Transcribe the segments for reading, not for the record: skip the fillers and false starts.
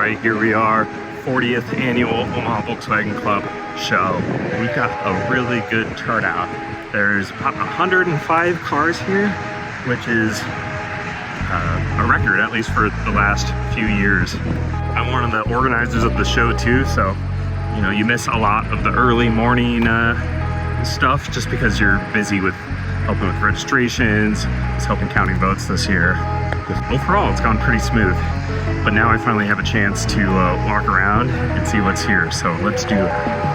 right, here we are, 40th annual Omaha Volkswagen Club show. We've got a really good turnout. There's about 105 cars here, which is a record, at least for the last few years. I'm one of the organizers of the show too, so you know, you miss a lot of the early morning stuff just because you're busy with helping with registrations, just helping counting votes this year. Overall, it's gone pretty smooth, but now I finally have a chance to walk around and see what's here, so let's do that.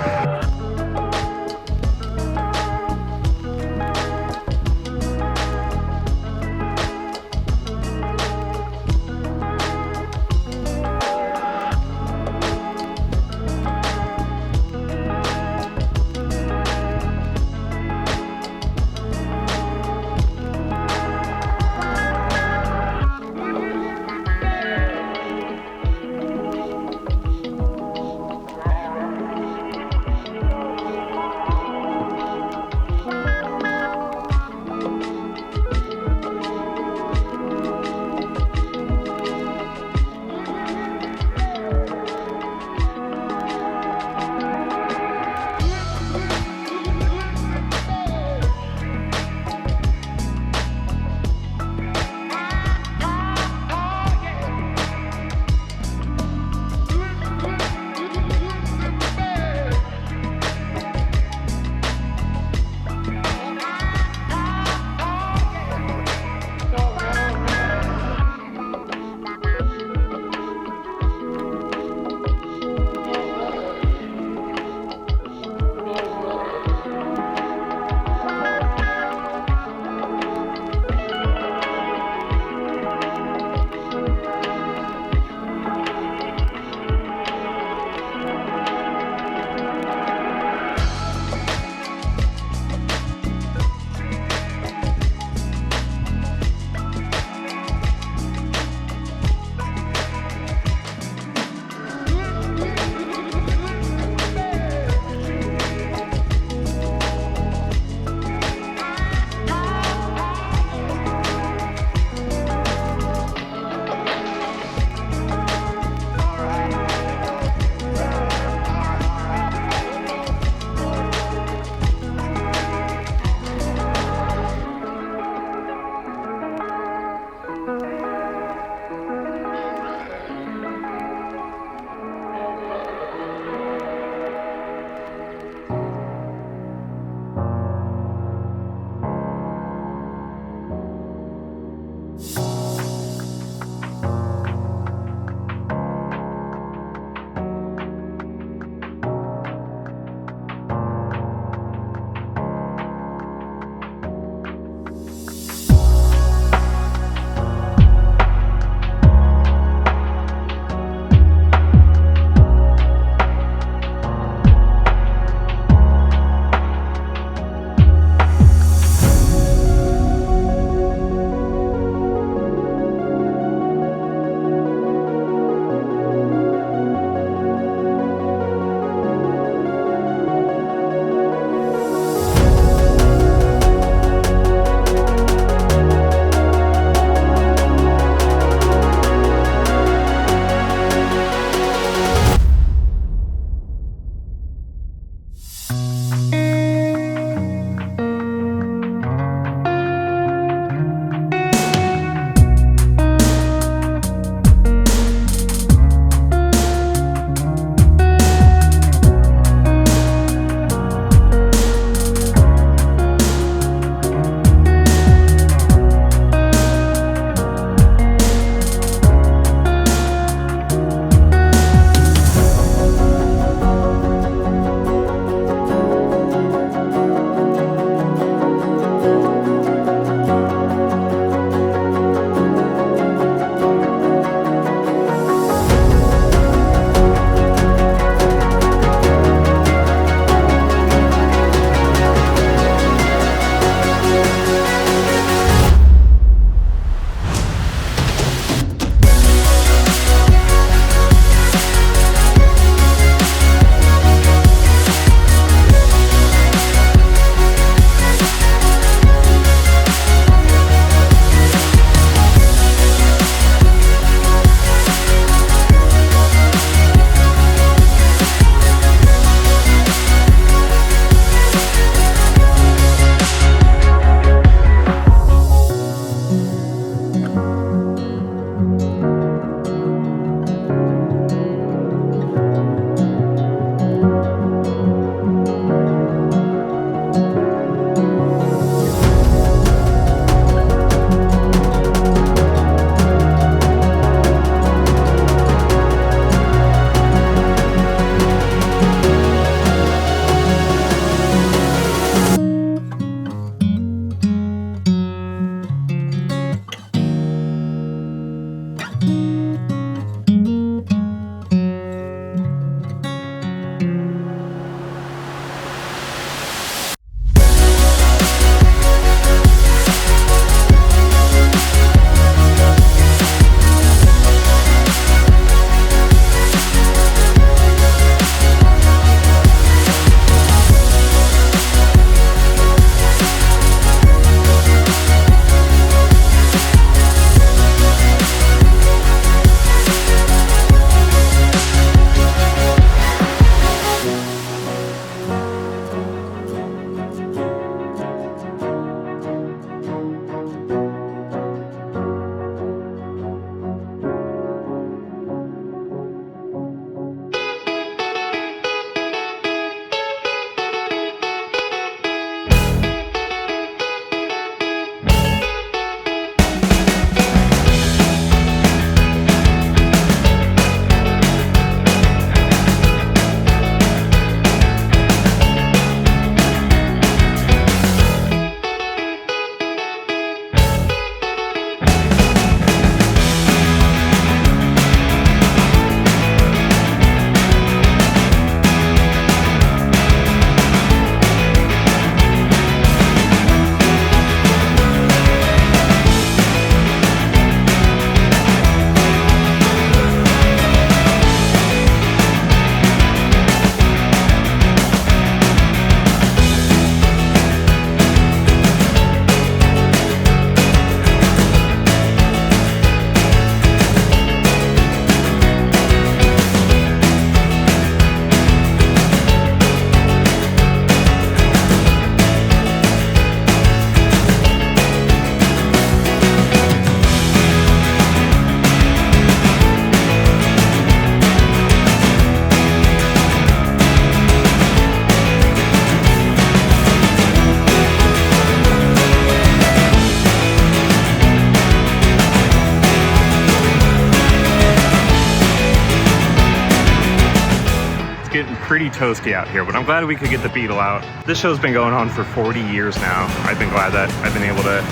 It's getting pretty toasty out here, but I'm glad we could get the Beetle out. This show's been going on for 40 years now. I've been glad that I've been able to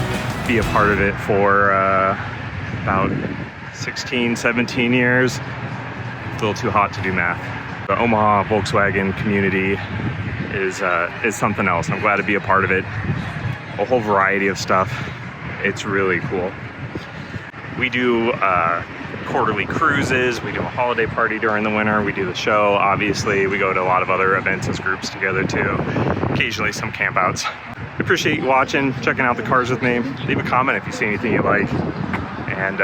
be a part of it for about 16, 17 years. A little too hot to do math. The Omaha Volkswagen community is something else. I'm glad to be a part of it. A whole variety of stuff. It's really cool. We do quarterly cruises, we do a holiday party during the winter, we do the show, obviously. We go to a lot of other events as groups together too. Occasionally some campouts. I appreciate you watching, checking out the cars with me. Leave a comment if you see anything you like. And,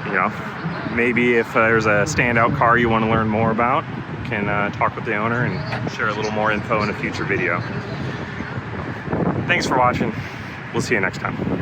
you know, maybe if there's a standout car you want to learn more about, you can talk with the owner and share a little more info in a future video. Thanks for watching. We'll see you next time.